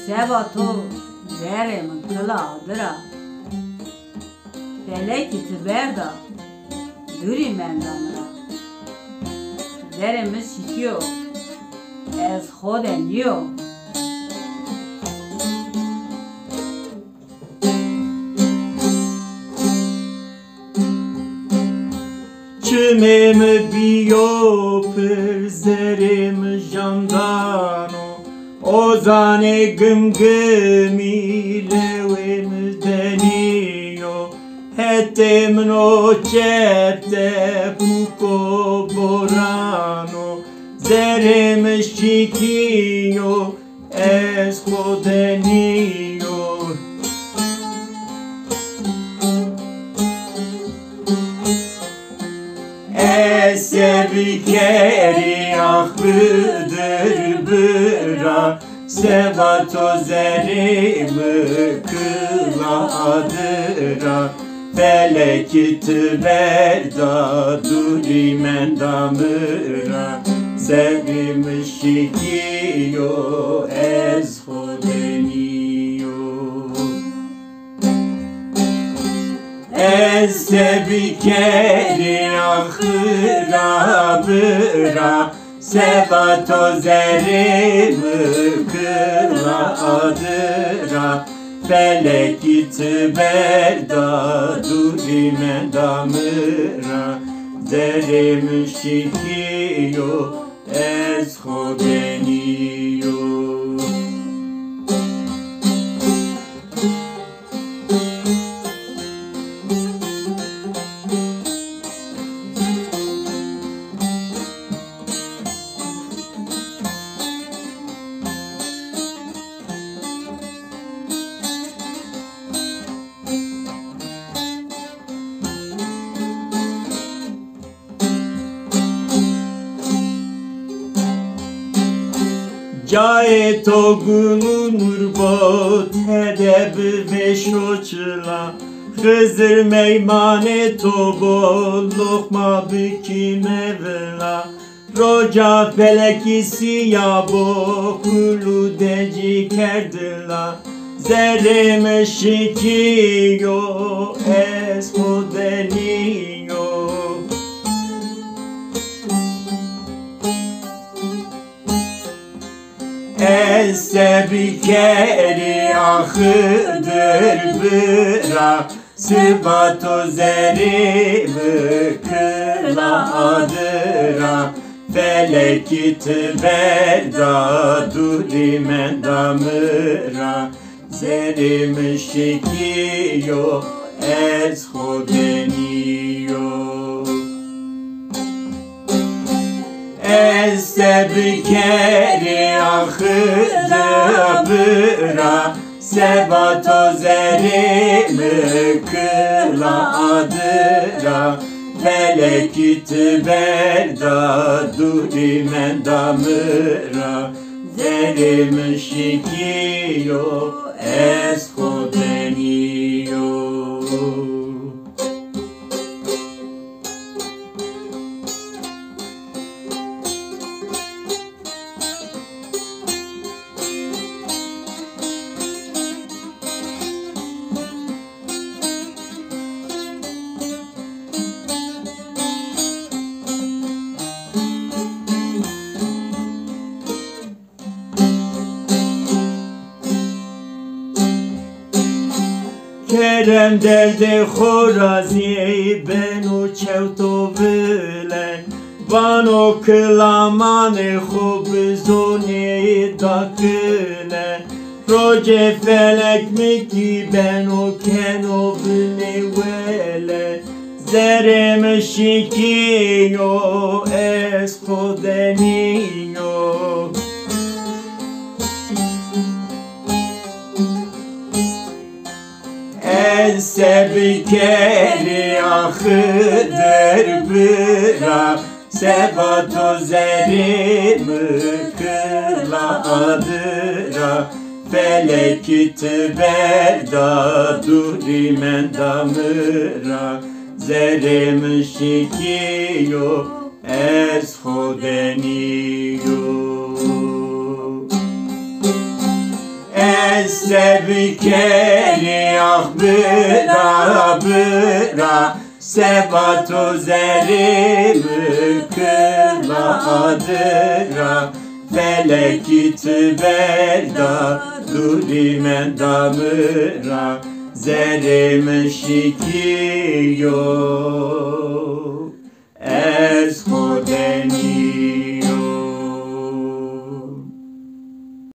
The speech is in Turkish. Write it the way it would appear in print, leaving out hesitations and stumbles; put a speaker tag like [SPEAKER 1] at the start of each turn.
[SPEAKER 1] Sebato zerem kıla adıra Felek itiberda Duri mendamra Zerem şikiyo Ez xoden yo
[SPEAKER 2] Çimem biyo per zerem jandano Ozane gım levem deniyo Hetem no cepte puko borano Zerem şikiyo ez hodeniyo Sevkeri ah bıdır bıra Sevato zerimi kıladıra Felek itiberda duri mendamıra Sevim şikiyo ez hodeniyo Ez sebikeri ahıra bıra Sevato zerimi kıladıra Felek itiberda duri mendamıra Zerim şikiyo ez hodeniyo Caye togunur bot hedeb ve şoçla Hızır meymane tobo lokma büki mevla Roca felekisi yabo kulu deci kerdila Zerem şikiyo es hodeniyo Sebikeri ahıdır bıra Sıbato zerimi kıladıra Felek itiberda duri mendamıra Zerim şikiyo ez hodeniyo Sebikeri ahıda bıra Sebato zerimi kıladıra Felek itiberda duri mendamıra Zerim şikiyo ez hodeniyo Kerem derde khorazi benu çevto vile Vano kılamane khub zoni dakine Roce felek miki benu keno vile vele Zerem şikiyo es hodeniyo Sebikeri ahıdır bıra Sebato zerimi kıladıra Felek itiberda duri mendamıra Zerim şikiyo ez hodeniyo sevkeri ah bıra bıra Sebato zerimi kıladıra Feleki tüberda durimen damıra Zerimi şikiyor